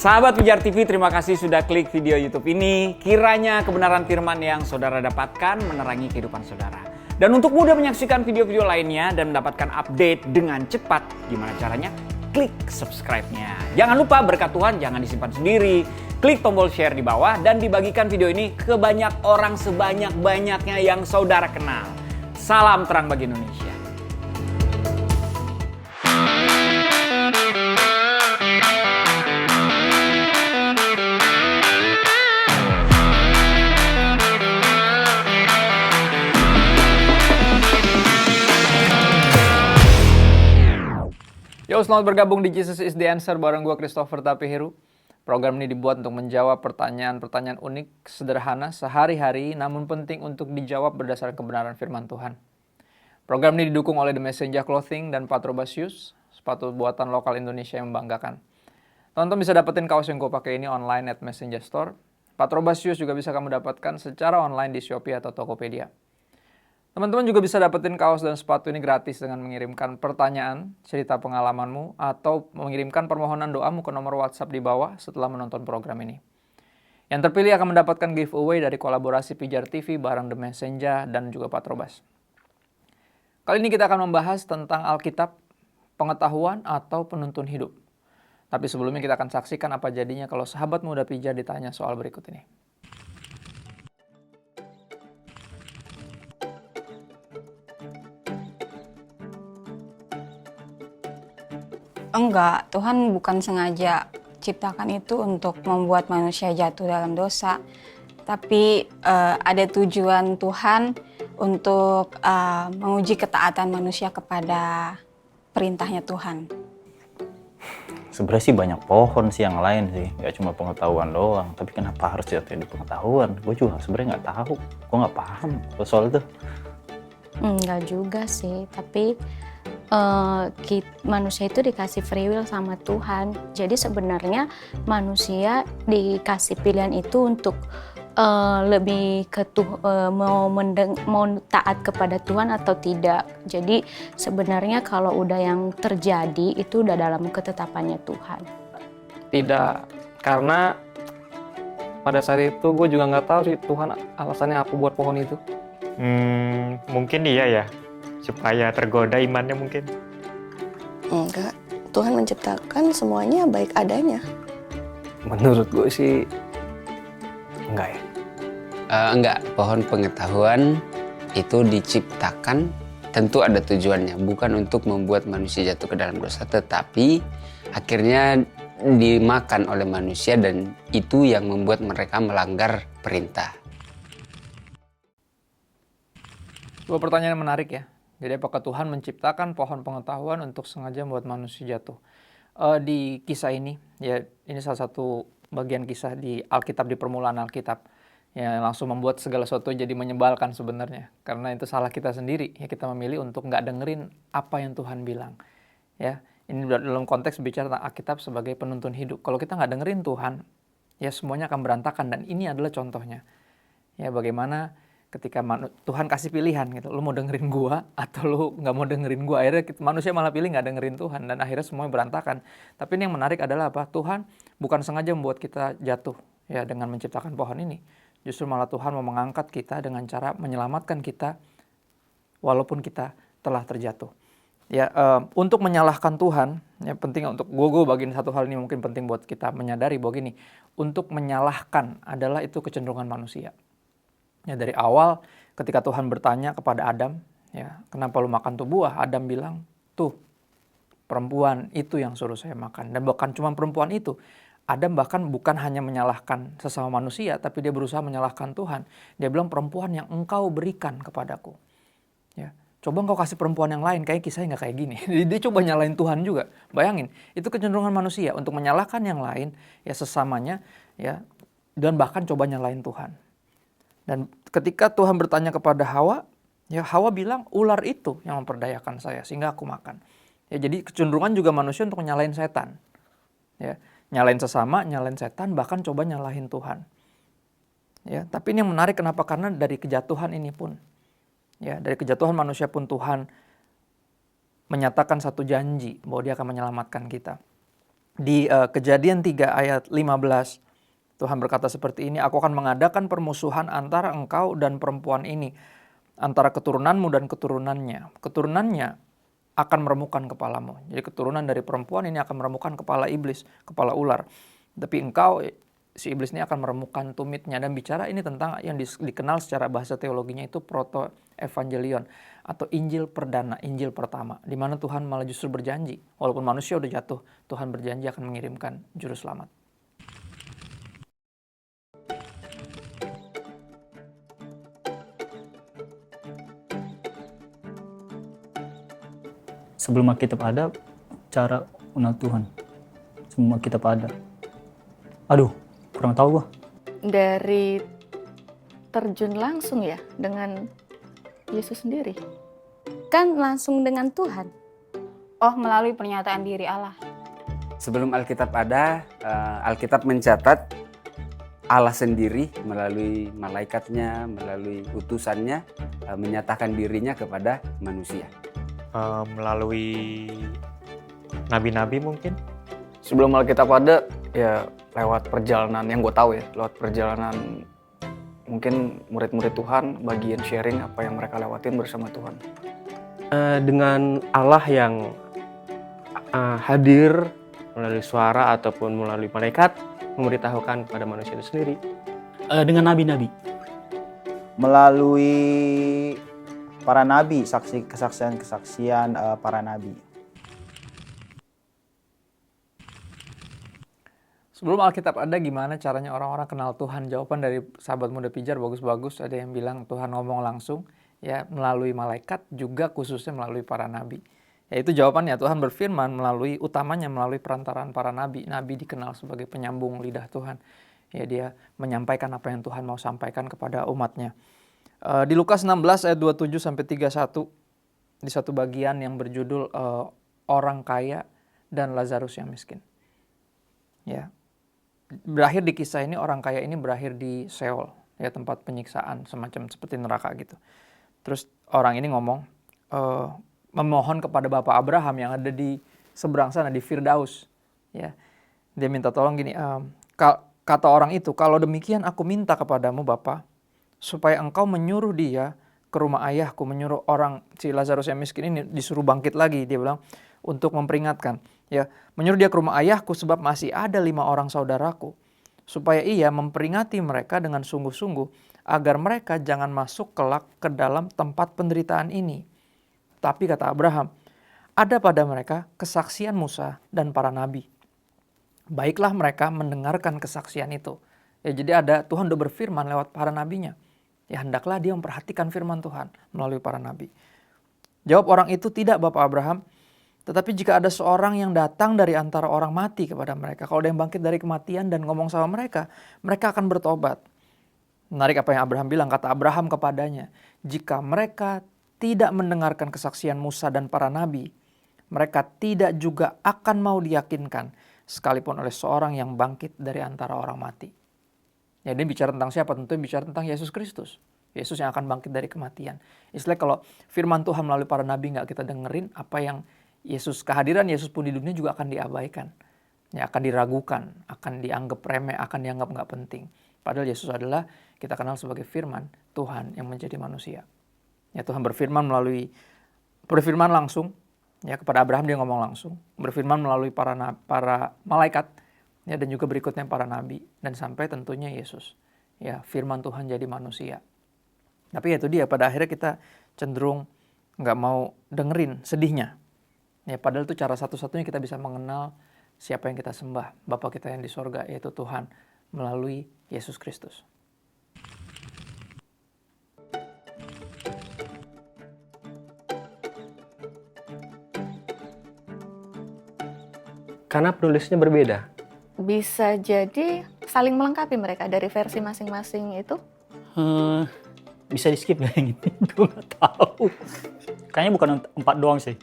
Sahabat Pijar TV, terima kasih sudah klik video YouTube ini. Kiranya kebenaran firman yang saudara dapatkan menerangi kehidupan saudara. Dan untuk mudah menyaksikan video-video lainnya dan mendapatkan update dengan cepat, gimana caranya? Klik subscribe-nya. Jangan lupa berkat Tuhan jangan disimpan sendiri. Klik tombol share di bawah dan dibagikan video ini ke banyak orang sebanyak-banyaknya yang saudara kenal. Salam terang bagi Indonesia. Yo, selamat bergabung di Jesus is the Answer bareng gue Christopher Tapiheru. Program ini dibuat untuk menjawab pertanyaan-pertanyaan unik, sederhana, sehari-hari, namun penting untuk dijawab berdasarkan kebenaran firman Tuhan. Program ini didukung oleh The Messenger Clothing dan Patrobas Shoes, sepatu buatan lokal Indonesia yang membanggakan. Teman-teman bisa dapetin kaos yang gue pakai ini online at Messenger Store. Patrobas Shoes juga bisa kamu dapatkan secara online di Shopee atau Tokopedia. Teman-teman juga bisa dapetin kaos dan sepatu ini gratis dengan mengirimkan pertanyaan, cerita pengalamanmu, atau mengirimkan permohonan doamu ke nomor WhatsApp di bawah setelah menonton program ini. Yang terpilih akan mendapatkan giveaway dari kolaborasi Pijar TV bareng The Messenger dan juga Patrobas. Kali ini kita akan membahas tentang Alkitab, pengetahuan atau penuntun hidup. Tapi sebelumnya kita akan saksikan apa jadinya kalau sahabat muda Pijar ditanya soal berikut ini. Enggak, Tuhan bukan sengaja ciptakan itu untuk membuat manusia jatuh dalam dosa. Tapi ada tujuan Tuhan untuk menguji ketaatan manusia kepada perintahnya Tuhan. Sebenarnya sih banyak pohon sih yang lain sih, nggak cuma pengetahuan doang. Tapi kenapa harus jatuh di pengetahuan? Gue juga sebenarnya nggak tahu, gue nggak paham soal itu. Enggak juga sih, tapi manusia itu dikasih free will sama Tuhan. Jadi sebenarnya manusia dikasih pilihan itu untuk lebih mau taat kepada Tuhan atau tidak. Jadi sebenarnya kalau udah yang terjadi itu udah dalam ketetapannya Tuhan. Tidak, karena pada saat itu gue juga nggak tahu sih Tuhan alasannya apa buat pohon itu. Mungkin iya ya, supaya tergoda imannya mungkin. Enggak, Tuhan menciptakan semuanya baik adanya. Menurut gue sih enggak ya. Enggak, pohon pengetahuan itu diciptakan tentu ada tujuannya, bukan untuk membuat manusia jatuh ke dalam dosa, tetapi akhirnya dimakan oleh manusia dan itu yang membuat mereka melanggar perintah. Dua pertanyaan menarik ya. Jadi apakah Tuhan menciptakan pohon pengetahuan untuk sengaja membuat manusia jatuh? Di kisah ini, ya ini salah satu bagian kisah di Alkitab, di permulaan Alkitab. Ya langsung membuat segala sesuatu jadi menyebalkan sebenarnya. Karena itu salah kita sendiri. Ya kita memilih untuk nggak dengerin apa yang Tuhan bilang. Ya ini dalam konteks bicara tentang Alkitab sebagai penuntun hidup. Kalau kita nggak dengerin Tuhan, ya semuanya akan berantakan. Dan ini adalah contohnya. Ya bagaimana ketika Tuhan kasih pilihan gitu, lu mau dengerin gua atau lu nggak mau dengerin gua, akhirnya manusia malah pilih nggak dengerin Tuhan dan akhirnya semuanya berantakan. Tapi ini yang menarik adalah apa? Tuhan bukan sengaja membuat kita jatuh ya dengan menciptakan pohon ini. Justru malah Tuhan mau mengangkat kita dengan cara menyelamatkan kita walaupun kita telah terjatuh. Ya untuk menyalahkan Tuhan, ya penting untuk gue bagiin satu hal ini mungkin penting buat kita menyadari bahwa gini, untuk menyalahkan adalah itu kecenderungan manusia. Ya dari awal ketika Tuhan bertanya kepada Adam, ya kenapa lu makan tuh buah? Adam bilang, tuh perempuan itu yang suruh saya makan. Dan bukan cuma perempuan itu, Adam bahkan bukan hanya menyalahkan sesama manusia, tapi dia berusaha menyalahkan Tuhan. Dia bilang perempuan yang engkau berikan kepadaku. Ya, coba engkau kasih perempuan yang lain, kayak kisahnya nggak kayak gini. Jadi dia coba nyalain Tuhan juga. Bayangin, itu kecenderungan manusia untuk menyalahkan yang lain, ya sesamanya, ya dan bahkan coba nyalain Tuhan. Dan ketika Tuhan bertanya kepada Hawa, ya Hawa bilang ular itu yang memperdayakan saya sehingga aku makan. Ya jadi kecenderungan juga manusia untuk nyalain setan. Ya, nyalain sesama, nyalain setan, bahkan coba nyalahin Tuhan. Ya, tapi ini yang menarik kenapa? Karena dari kejatuhan ini pun, ya dari kejatuhan manusia pun Tuhan menyatakan satu janji bahwa Dia akan menyelamatkan kita. Di Kejadian 3 ayat 15, Tuhan berkata seperti ini, aku akan mengadakan permusuhan antara engkau dan perempuan ini, antara keturunanmu dan keturunannya. Keturunannya akan meremukkan kepalamu. Jadi keturunan dari perempuan ini akan meremukkan kepala iblis, kepala ular. Tapi engkau, si iblis ini akan meremukkan tumitnya. Dan bicara ini tentang yang dikenal secara bahasa teologinya itu proto-evangelion atau Injil perdana, Injil pertama. Di mana Tuhan malah justru berjanji, walaupun manusia udah jatuh, Tuhan berjanji akan mengirimkan juru selamat. Sebelum Alkitab ada, cara kenal Tuhan. Sebelum Alkitab ada. Aduh, kurang tahu gua. Dari terjun langsung ya dengan Yesus sendiri. Kan langsung dengan Tuhan. Oh, melalui pernyataan diri Allah. Sebelum Alkitab ada, Alkitab mencatat Allah sendiri melalui malaikatnya, melalui utusannya, menyatakan dirinya kepada manusia. Melalui nabi-nabi mungkin. Sebelum Alkitab ada, ya lewat perjalanan yang gue tahu ya, lewat perjalanan mungkin murid-murid Tuhan, bagian sharing apa yang mereka lewatin bersama Tuhan. Dengan Allah yang hadir melalui suara ataupun melalui malaikat, memberitahukan kepada manusia itu sendiri. Dengan nabi-nabi. Melalui para nabi, kesaksian para nabi. Sebelum Alkitab ada, gimana caranya orang-orang kenal Tuhan? Jawaban dari sahabat muda pijar bagus-bagus. Ada yang bilang Tuhan ngomong langsung, ya melalui malaikat, juga khususnya melalui para nabi. Ya itu jawabannya, Tuhan berfirman utamanya melalui perantaraan para nabi. Nabi dikenal sebagai penyambung lidah Tuhan. Ya dia menyampaikan apa yang Tuhan mau sampaikan kepada umatnya. Di Lukas 16 ayat 27-31, di satu bagian yang berjudul orang kaya dan Lazarus yang miskin. Ya. Berakhir di kisah ini, orang kaya ini berakhir di Sheol, ya tempat penyiksaan semacam seperti neraka gitu. Terus orang ini ngomong, memohon kepada Bapak Abraham yang ada di seberang sana, di Firdaus. Ya. Dia minta tolong gini, kata orang itu, kalau demikian aku minta kepadamu Bapak, supaya engkau menyuruh dia ke rumah ayahku, menyuruh orang si Lazarus yang miskin ini disuruh bangkit lagi. Dia bilang untuk memperingatkan, ya menyuruh dia ke rumah ayahku sebab masih ada 5 orang saudaraku, supaya ia memperingati mereka dengan sungguh-sungguh agar mereka jangan masuk kelak ke dalam tempat penderitaan ini. Tapi kata Abraham, ada pada mereka kesaksian Musa dan para nabi. Baiklah mereka mendengarkan kesaksian itu. Ya jadi ada, Tuhan udah berfirman lewat para nabinya. Ya hendaklah dia memperhatikan firman Tuhan melalui para nabi. Jawab orang itu, tidak Bapak Abraham. Tetapi jika ada seorang yang datang dari antara orang mati kepada mereka, kalau ada yang bangkit dari kematian dan ngomong sama mereka, mereka akan bertobat. Menarik apa yang Abraham bilang, kata Abraham kepadanya, jika mereka tidak mendengarkan kesaksian Musa dan para nabi, mereka tidak juga akan mau diyakinkan sekalipun oleh seorang yang bangkit dari antara orang mati. Ya, dia bicara tentang siapa? Tentu bicara tentang Yesus Kristus. Yesus yang akan bangkit dari kematian. Istilah kalau firman Tuhan melalui para nabi nggak kita dengerin, apa yang Yesus, kehadiran Yesus pun di dunia juga akan diabaikan. Ya, akan diragukan, akan dianggap remeh, akan dianggap nggak penting. Padahal Yesus adalah kita kenal sebagai firman Tuhan yang menjadi manusia. Ya, Tuhan berfirman langsung. Ya, kepada Abraham dia ngomong langsung. Berfirman melalui para malaikat. Ya, dan juga berikutnya para nabi. Dan sampai tentunya Yesus. Ya, firman Tuhan jadi manusia. Tapi itu dia, pada akhirnya kita cenderung nggak mau dengerin sedihnya. Ya, padahal itu cara satu-satunya kita bisa mengenal siapa yang kita sembah. Bapa kita yang di sorga, yaitu Tuhan, melalui Yesus Kristus. Karena penulisnya berbeda. Bisa jadi saling melengkapi mereka dari versi masing-masing itu. Bisa di skip gak yang ini? Gue gak tahu. Kayaknya bukan 4 doang sih.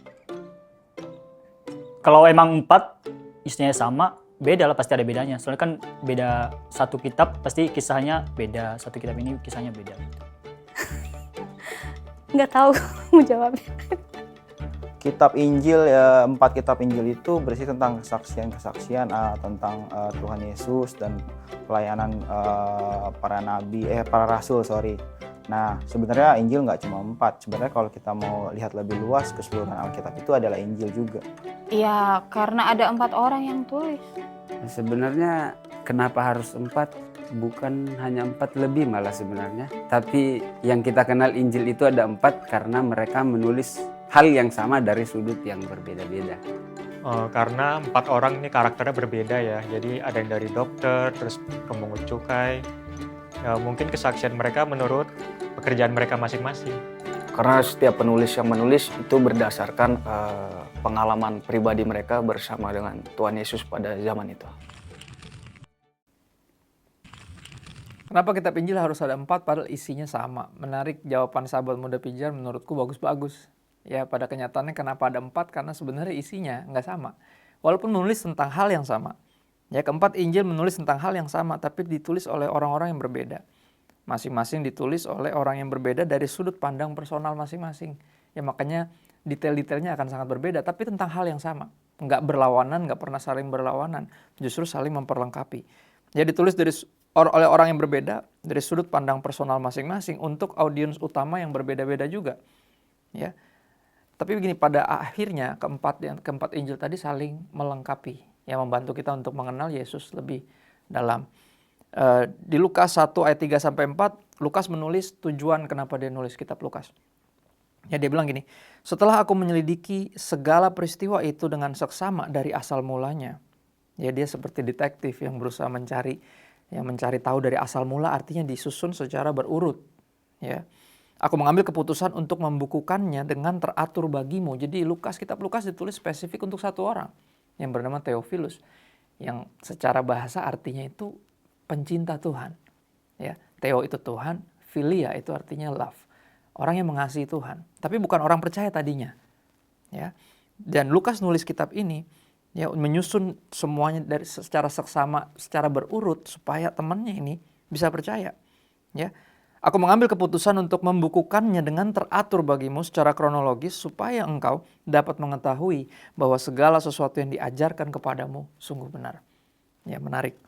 Kalau emang 4 isinya sama, beda lah, pasti ada bedanya. Soalnya kan beda satu kitab, pasti kisahnya beda. Satu kitab ini kisahnya beda. Nggak tahu mau jawabnya. Kitab Injil ya, 4 kitab Injil itu berisi tentang kesaksian-kesaksian tentang Tuhan Yesus dan pelayanan para nabi, para rasul, sorry. Nah, sebenarnya Injil nggak cuma 4. Sebenarnya kalau kita mau lihat lebih luas, keseluruhan Alkitab itu adalah Injil juga. Ya, karena ada 4 orang yang tulis. Sebenarnya kenapa harus 4? Bukan hanya 4 lebih malah sebenarnya. Tapi yang kita kenal Injil itu ada 4 karena mereka menulis hal yang sama dari sudut yang berbeda-beda. Karena 4 orang ini karakternya berbeda ya. Jadi ada yang dari dokter, terus pemungut cukai. Ya, mungkin kesaksian mereka menurut pekerjaan mereka masing-masing. Karena setiap penulis yang menulis itu berdasarkan pengalaman pribadi mereka bersama dengan Tuhan Yesus pada zaman itu. Kenapa kitab Injil harus ada 4 padahal isinya sama? Menarik jawaban sahabat muda Pijar, menurutku bagus-bagus. Ya, pada kenyataannya kenapa ada 4? Karena sebenarnya isinya nggak sama. Walaupun menulis tentang hal yang sama. Ya, keempat Injil menulis tentang hal yang sama, tapi ditulis oleh orang-orang yang berbeda. Masing-masing ditulis oleh orang yang berbeda dari sudut pandang personal masing-masing. Ya, makanya detail-detailnya akan sangat berbeda, tapi tentang hal yang sama. Nggak berlawanan, nggak pernah saling berlawanan. Justru saling memperlengkapi. Ya, ditulis oleh orang yang berbeda, dari sudut pandang personal masing-masing, untuk audiens utama yang berbeda-beda juga. Ya. Tapi begini, pada akhirnya keempat Injil tadi saling melengkapi, yang membantu kita untuk mengenal Yesus lebih dalam. Di Lukas 1 ayat 3-4, Lukas menulis tujuan kenapa dia nulis kitab Lukas. Ya, dia bilang gini, setelah aku menyelidiki segala peristiwa itu dengan seksama dari asal mulanya. Ya, dia seperti detektif yang berusaha mencari tahu dari asal mula, artinya disusun secara berurut. Ya. Aku mengambil keputusan untuk membukukannya dengan teratur bagimu. Jadi kitab Lukas ditulis spesifik untuk satu orang yang bernama Theophilus, yang secara bahasa artinya itu pencinta Tuhan. Ya, Theo itu Tuhan, Philia itu artinya love, orang yang mengasihi Tuhan. Tapi bukan orang percaya tadinya. Ya, dan Lukas nulis kitab ini, ya, menyusun semuanya secara seksama, secara berurut supaya temannya ini bisa percaya. Ya, aku mengambil keputusan untuk membukukannya dengan teratur bagimu secara kronologis supaya engkau dapat mengetahui bahwa segala sesuatu yang diajarkan kepadamu sungguh benar. Ya, menarik.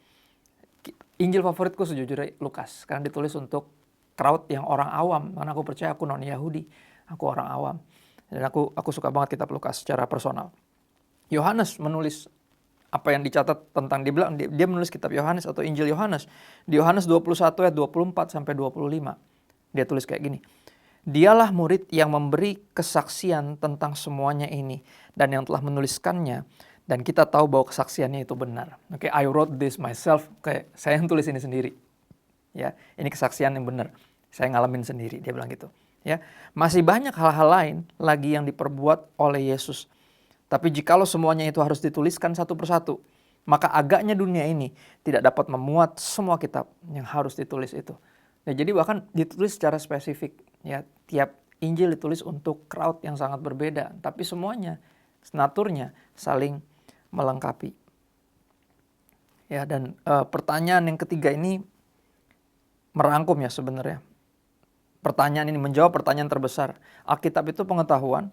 Injil favoritku sejujurnya Lukas, karena ditulis untuk crowd yang orang awam. Karena aku percaya aku non-Yahudi, aku orang awam. Dan aku suka banget kitab Lukas secara personal. Yohanes menulis apa yang dicatat tentang dia menulis kitab Yohanes atau Injil Yohanes. Di Yohanes 21 ayat 24-25. Dia tulis kayak gini. Dialah murid yang memberi kesaksian tentang semuanya ini dan yang telah menuliskannya, dan kita tahu bahwa kesaksiannya itu benar. Oke, I wrote this myself. Oke, saya yang tulis ini sendiri. Ya, ini kesaksian yang benar. Saya ngalamin sendiri, dia bilang gitu. Ya, masih banyak hal-hal lain lagi yang diperbuat oleh Yesus. Tapi jikalau semuanya itu harus dituliskan satu persatu, maka agaknya dunia ini tidak dapat memuat semua kitab yang harus ditulis itu. Ya, jadi bahkan ditulis secara spesifik. Ya, tiap Injil ditulis untuk crowd yang sangat berbeda, tapi semuanya naturnya saling melengkapi. Ya, dan pertanyaan yang ketiga ini merangkum ya sebenarnya. Pertanyaan ini menjawab pertanyaan terbesar. Alkitab itu pengetahuan.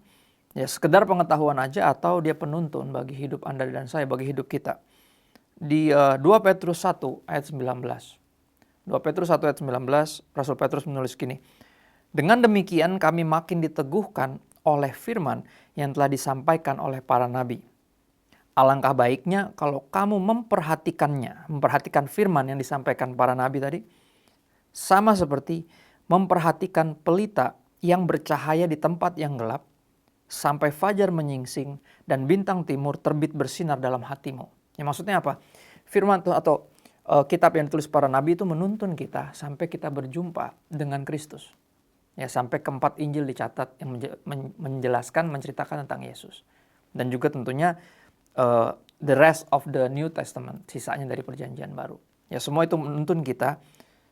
Ya, sekedar pengetahuan aja atau dia penuntun bagi hidup Anda dan saya, bagi hidup kita. Di 2 Petrus 1 ayat 19. 2 Petrus 1 ayat 19, Rasul Petrus menulis gini. Dengan demikian kami makin diteguhkan oleh firman yang telah disampaikan oleh para nabi. Alangkah baiknya kalau kamu memperhatikan firman yang disampaikan para nabi tadi, sama seperti memperhatikan pelita yang bercahaya di tempat yang gelap, sampai fajar menyingsing dan bintang timur terbit bersinar dalam hatimu. Ya, maksudnya apa? Firman itu atau kitab yang ditulis para nabi itu menuntun kita sampai kita berjumpa dengan Kristus. Ya, sampai keempat Injil dicatat yang menjelaskan, menceritakan tentang Yesus. Dan juga tentunya the rest of the New Testament, sisanya dari perjanjian baru. Ya, semua itu menuntun kita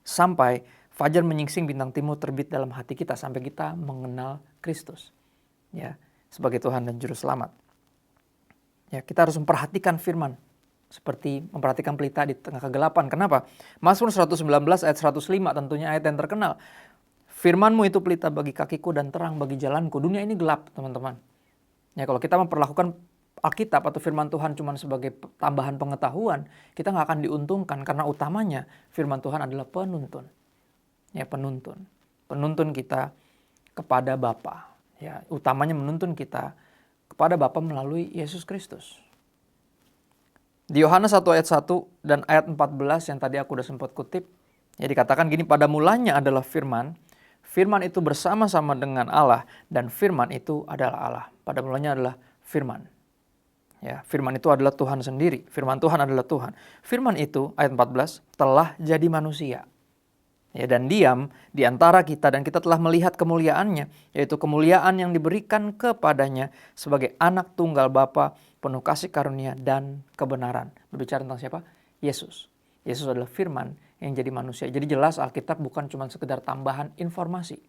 sampai fajar menyingsing bintang timur terbit dalam hati kita sampai kita mengenal Kristus. Ya, sebagai Tuhan dan Juru Selamat. Ya, kita harus memperhatikan firman seperti memperhatikan pelita di tengah kegelapan. Kenapa? Mazmur 119 ayat 105 tentunya ayat yang terkenal. Firman-Mu itu pelita bagi kakiku dan terang bagi jalanku. Dunia ini gelap, teman-teman. Ya, kalau kita memperlakukan Alkitab atau firman Tuhan cuma sebagai tambahan pengetahuan, kita nggak akan diuntungkan karena utamanya firman Tuhan adalah penuntun. Ya, penuntun. Penuntun kita kepada Bapa. Ya, utamanya menuntun kita kepada Bapa melalui Yesus Kristus. Di Yohanes 1 ayat 1 dan ayat 14 yang tadi aku udah sempat kutip, ya dikatakan gini, pada mulanya adalah firman, firman itu bersama-sama dengan Allah, dan firman itu adalah Allah. Pada mulanya adalah firman. Ya, firman itu adalah Tuhan sendiri. Firman Tuhan adalah Tuhan. Firman itu, ayat 14, telah jadi manusia. Ya, dan diam di antara kita, dan kita telah melihat kemuliaannya, yaitu kemuliaan yang diberikan kepadanya sebagai anak tunggal Bapa, penuh kasih karunia dan kebenaran. Berbicara tentang siapa? Yesus. Yesus adalah firman yang jadi manusia. Jadi jelas Alkitab bukan cuma sekedar tambahan informasi,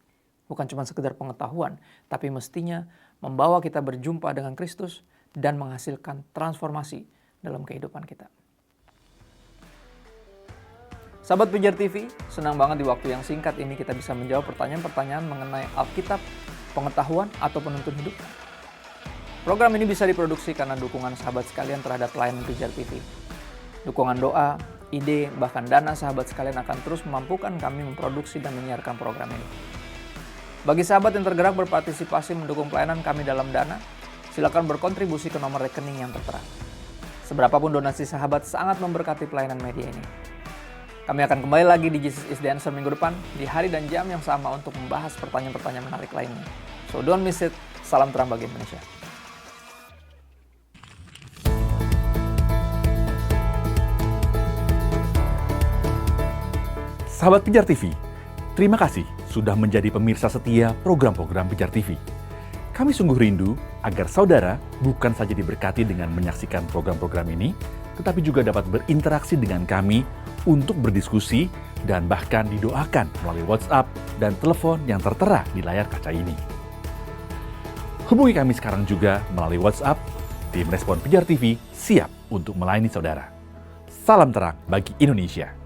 bukan cuma sekedar pengetahuan, tapi mestinya membawa kita berjumpa dengan Kristus dan menghasilkan transformasi dalam kehidupan kita. Sahabat Pijar TV, senang banget di waktu yang singkat ini kita bisa menjawab pertanyaan-pertanyaan mengenai Alkitab, pengetahuan, atau penuntun hidup. Program ini bisa diproduksi karena dukungan sahabat sekalian terhadap pelayanan Pijar TV. Dukungan doa, ide, bahkan dana sahabat sekalian akan terus memampukan kami memproduksi dan menyiarkan program ini. Bagi sahabat yang tergerak berpartisipasi mendukung pelayanan kami dalam dana, silakan berkontribusi ke nomor rekening yang tertera. Seberapapun donasi sahabat sangat memberkati pelayanan media ini. Kami akan kembali lagi di Jesus is the Answer minggu depan, di hari dan jam yang sama untuk membahas pertanyaan-pertanyaan menarik lainnya. So don't miss it. Salam terang bagi Indonesia. Sahabat Pijar TV, terima kasih sudah menjadi pemirsa setia program-program Pijar TV. Kami sungguh rindu agar saudara bukan saja diberkati dengan menyaksikan program-program ini, tetapi juga dapat berinteraksi dengan kami untuk berdiskusi dan bahkan didoakan melalui WhatsApp dan telepon yang tertera di layar kaca ini. Hubungi kami sekarang juga melalui WhatsApp. Tim Respon Pijar TV siap untuk melayani saudara. Salam terang bagi Indonesia.